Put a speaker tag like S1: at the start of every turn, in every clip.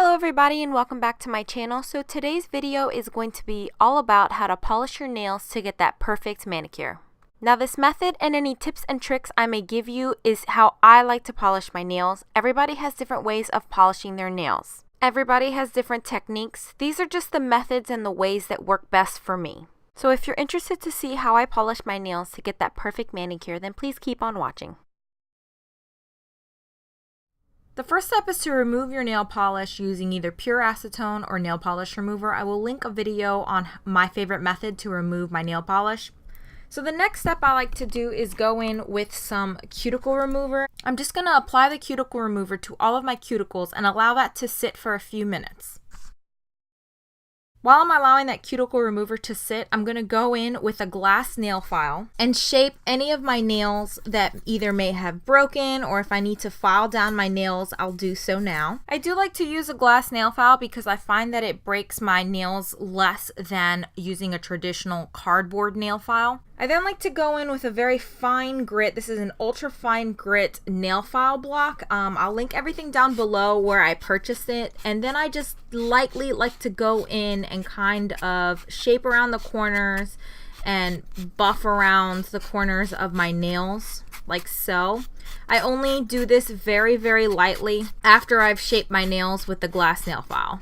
S1: Hello everybody and welcome back to my channel. So today's video is going to be all about how to polish your nails to get that perfect manicure. Now this method and any tips and tricks I may give you is how I like to polish my nails. Everybody has different ways of polishing their nails. Everybody has different techniques. These are just the methods and the ways that work best for me. So if you're interested to see how I polish my nails to get that perfect manicure, then please keep on watching. The first step is to remove your nail polish using either pure acetone or nail polish remover. I will link a video on my favorite method to remove my nail polish. So the next step I like to do is go in with some cuticle remover. I'm just going to apply the cuticle remover to all of my cuticles and allow that to sit for a few minutes. While I'm allowing that cuticle remover to sit, I'm going to go in with a glass nail file and shape any of my nails that either may have broken, or if I need to file down my nails, I'll do so now. I do like to use a glass nail file because I find that it breaks my nails less than using a traditional cardboard nail file. I then like to go in with a very fine grit. This is an ultra fine grit nail file block. I'll link everything down below where I purchased it. And then I just lightly like to go in and kind of shape around the corners and buff around the corners of my nails like so. I only do this very, very lightly after I've shaped my nails with the glass nail file.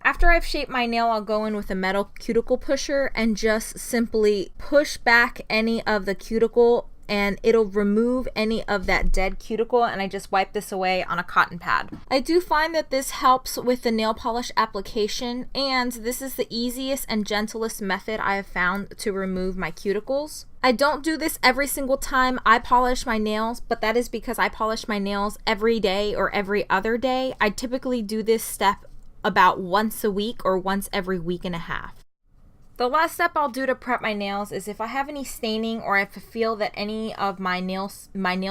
S1: After I've shaped my nail, I'll go in with a metal cuticle pusher and just simply push back any of the cuticle, and it'll remove any of that dead cuticle, and I just wipe this away on a cotton pad. I do find that this helps with the nail polish application, and this is the easiest and gentlest method I have found to remove my cuticles. I don't do this every single time I polish my nails, but that is because I polish my nails every day or every other day. I typically do this step about once a week or once every week and a half. The last step I'll do to prep my nails is if I have any staining or if I feel that any of my nail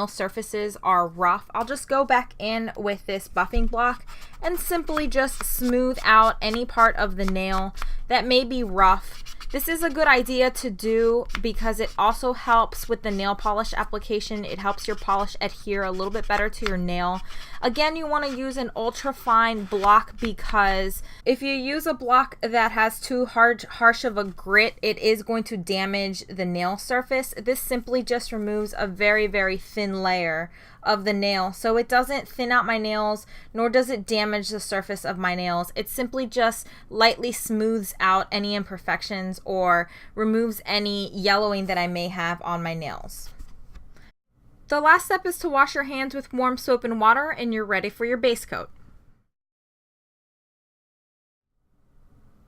S1: surfaces are rough, I'll just go back in with this buffing block and simply just smooth out any part of the nail that may be rough. This is a good idea to do because it also helps with the nail polish application. It helps your polish adhere a little bit better to your nail. Again, you want to use an ultra fine block because if you use a block that has too harsh of a grit, it is going to damage the nail surface. This simply just removes a very, very thin layer of the nail, so it doesn't thin out my nails, nor does it damage the surface of my nails. It simply just lightly smooths out any imperfections or removes any yellowing that I may have on my nails. The last step is to wash your hands with warm soap and water, and you're ready for your base coat.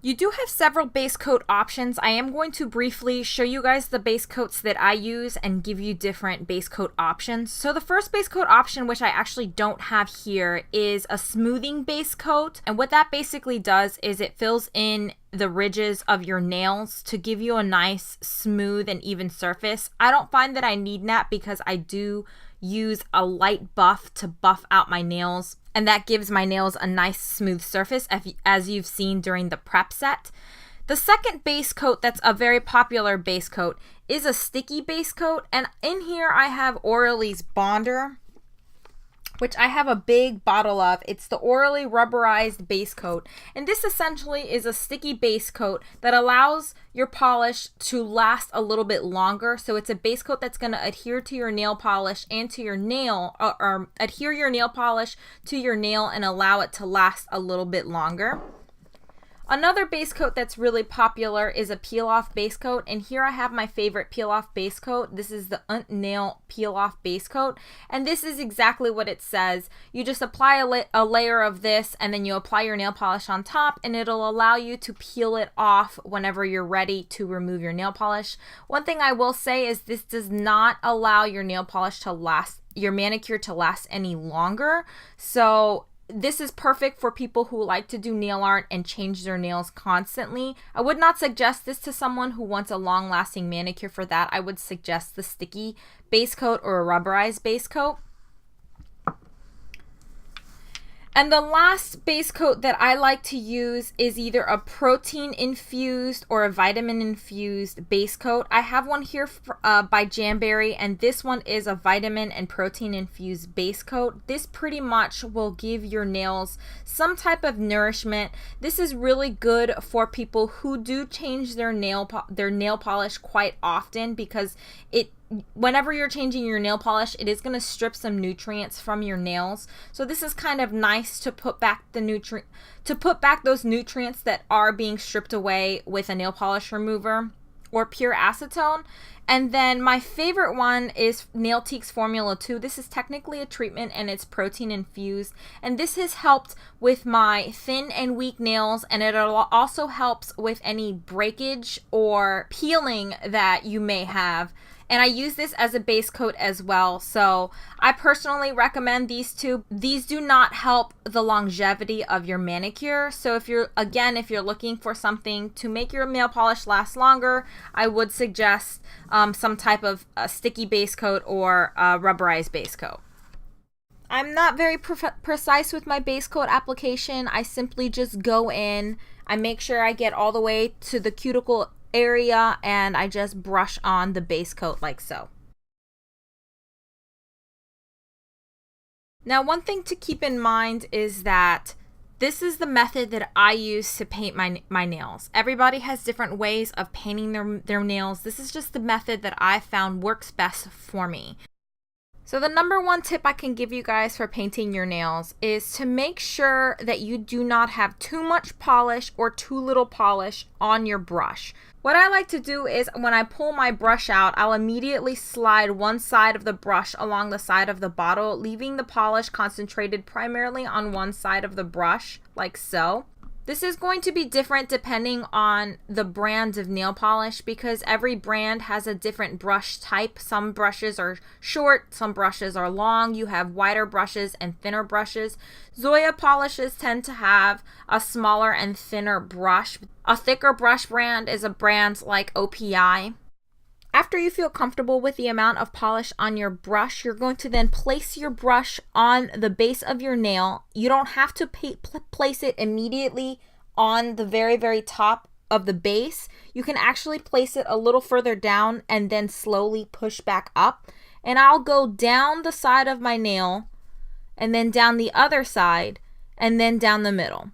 S1: You do have several base coat options. I am going to briefly show you guys the base coats that I use and give you different base coat options. So the first base coat option, which I actually don't have here, is a smoothing base coat. And what that basically does is it fills in the ridges of your nails to give you a nice, smooth, and even surface. I don't find that I need that because I do use a light buff to buff out my nails, and that gives my nails a nice smooth surface as you've seen during the prep set. The second base coat that's a very popular base coat is a sticky base coat, and in here I have Orly's Bonder, which I have a big bottle of. It's the Orly rubberized base coat, and this essentially is a sticky base coat that allows your polish to last a little bit longer. So it's a base coat that's going to adhere to your nail polish and to your nail, or adhere your nail polish to your nail and allow it to last a little bit longer. Another base coat that's really popular is a peel-off base coat, and here I have my favorite peel-off base coat. This is the Nail Peel-Off Base Coat, and this is exactly what it says. You just apply a layer of this, and then you apply your nail polish on top, and it'll allow you to peel it off whenever you're ready to remove your nail polish. One thing I will say is this does not allow your nail polish to last, your manicure to last any longer. So this is perfect for people who like to do nail art and change their nails constantly. I would not suggest this to someone who wants a long-lasting manicure. For that, I would suggest the sticky base coat or a rubberized base coat. And the last base coat that I like to use is either a protein infused or a vitamin infused base coat. I have one here by Jamberry, and this one is a vitamin and protein infused base coat. This pretty much will give your nails some type of nourishment. This is really good for people who do change their nail polish quite often, because whenever you're changing your nail polish, it is going to strip some nutrients from your nails. So this is kind of nice to put back those nutrients that are being stripped away with a nail polish remover or pure acetone. And then my favorite one is Nailtique's Formula 2. This is technically a treatment and it's protein infused. And this has helped with my thin and weak nails, and it also helps with any breakage or peeling that you may have. And I use this as a base coat as well. So I personally recommend these two. These do not help the longevity of your manicure. So if you're looking for something to make your nail polish last longer, I would suggest some type of sticky base coat or rubberized base coat. I'm not very precise with my base coat application. I simply just go in, I make sure I get all the way to the cuticle area, and I just brush on the base coat like so. Now, one thing to keep in mind is that this is the method that I use to paint my nails. Everybody has different ways of painting their nails. This is just the method that I found works best for me. So the number one tip I can give you guys for painting your nails is to make sure that you do not have too much polish or too little polish on your brush. What I like to do is when I pull my brush out, I'll immediately slide one side of the brush along the side of the bottle, leaving the polish concentrated primarily on one side of the brush, like so. This is going to be different depending on the brand of nail polish, because every brand has a different brush type. Some brushes are short, some brushes are long. You have wider brushes and thinner brushes. Zoya polishes tend to have a smaller and thinner brush. A thicker brush brand is a brand like OPI. After you feel comfortable with the amount of polish on your brush, you're going to then place your brush on the base of your nail. You don't have to place it immediately on the very, very top of the base. You can actually place it a little further down and then slowly push back up. And I'll go down the side of my nail, and then down the other side, and then down the middle.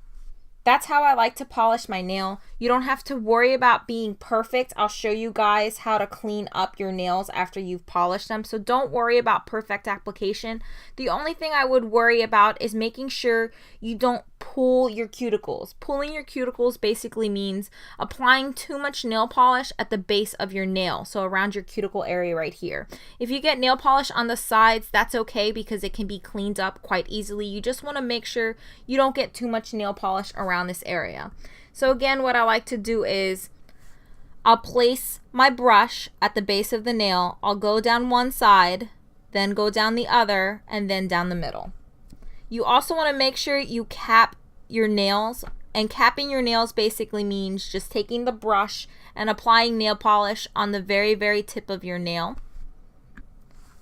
S1: That's how I like to polish my nail. You don't have to worry about being perfect. I'll show you guys how to clean up your nails after you've polished them. So don't worry about perfect application. The only thing I would worry about is making sure you don't pull your cuticles. Pulling your cuticles basically means applying too much nail polish at the base of your nail, so around your cuticle area right here. If you get nail polish on the sides, that's okay because it can be cleaned up quite easily. You just want to make sure you don't get too much nail polish around this area. So again, what I like to do is I'll place my brush at the base of the nail. I'll go down one side, then go down the other, and then down the middle. You also want to make sure you cap your nails, and capping your nails basically means just taking the brush and applying nail polish on the very, very tip of your nail.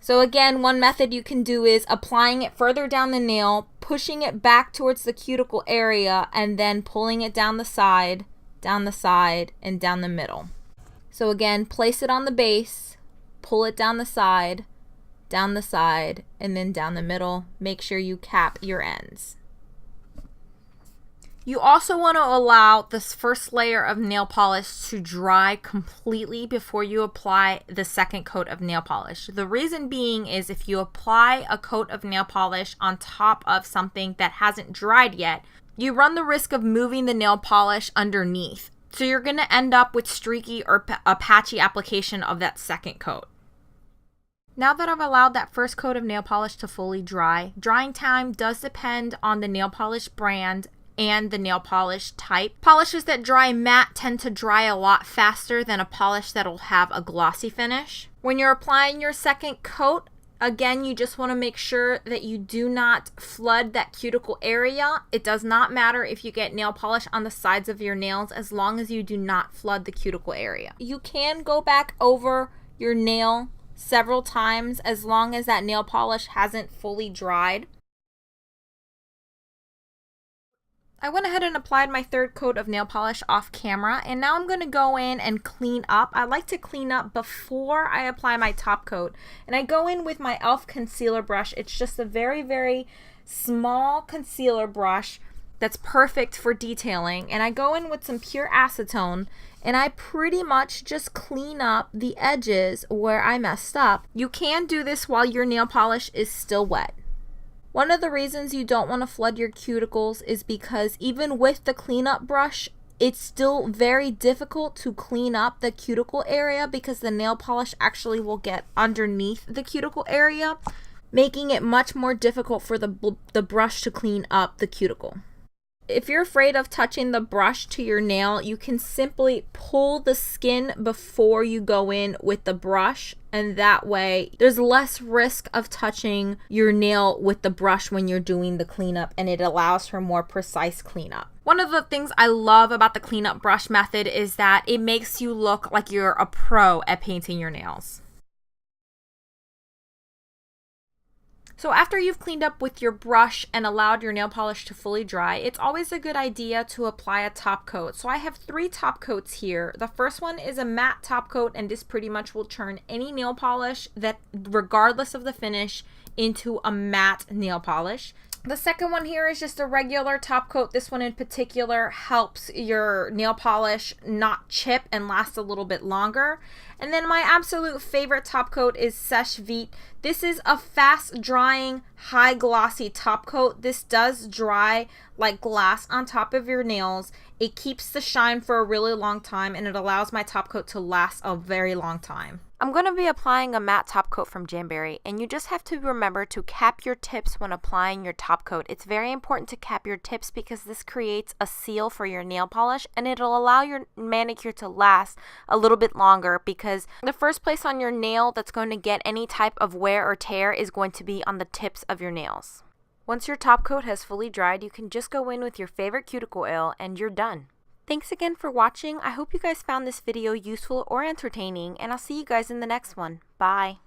S1: So again, one method you can do is applying it further down the nail, pushing it back towards the cuticle area, and then pulling it down the side, and down the middle. So again, place it on the base, pull it down the side, and then down the middle. Make sure you cap your ends. You also want to allow this first layer of nail polish to dry completely before you apply the second coat of nail polish. The reason being is if you apply a coat of nail polish on top of something that hasn't dried yet, you run the risk of moving the nail polish underneath. So you're going to end up with streaky or a patchy application of that second coat. Now that I've allowed that first coat of nail polish to fully dry, drying time does depend on the nail polish brand and the nail polish type. Polishes that dry matte tend to dry a lot faster than a polish that'll have a glossy finish. When you're applying your second coat, again, you just want to make sure that you do not flood that cuticle area. It does not matter if you get nail polish on the sides of your nails as long as you do not flood the cuticle area. You can go back over your nail several times as long as that nail polish hasn't fully dried. I went ahead and applied my third coat of nail polish off camera, and now I'm going to go in and clean up. I like to clean up before I apply my top coat, and I go in with my e.l.f. concealer brush. It's just a very, very small concealer brush that's perfect for detailing, and I go in with some pure acetone, and I pretty much just clean up the edges where I messed up. You can do this while your nail polish is still wet. One of the reasons you don't want to flood your cuticles is because even with the cleanup brush, it's still very difficult to clean up the cuticle area because the nail polish actually will get underneath the cuticle area, making it much more difficult for the brush to clean up the cuticle. If you're afraid of touching the brush to your nail, you can simply pull the skin before you go in with the brush, and that way there's less risk of touching your nail with the brush when you're doing the cleanup, and it allows for more precise cleanup. One of the things I love about the cleanup brush method is that it makes you look like you're a pro at painting your nails. So after you've cleaned up with your brush and allowed your nail polish to fully dry, it's always a good idea to apply a top coat. So I have 3 top coats here. The first one is a matte top coat, and this pretty much will turn any nail polish, that regardless of the finish, into a matte nail polish. The second one here is just a regular top coat. This one in particular helps your nail polish not chip and last a little bit longer. And then my absolute favorite top coat is Sèche Vite. This is a fast drying, high glossy top coat. This does dry like glass on top of your nails. It keeps the shine for a really long time, and it allows my top coat to last a very long time. I'm going to be applying a matte top coat from Jamberry, and you just have to remember to cap your tips when applying your top coat. It's very important to cap your tips because this creates a seal for your nail polish, and it'll allow your manicure to last a little bit longer, because the first place on your nail that's going to get any type of wear or tear is going to be on the tips of your nails. Once your top coat has fully dried, you can just go in with your favorite cuticle oil and you're done. Thanks again for watching. I hope you guys found this video useful or entertaining, and I'll see you guys in the next one. Bye.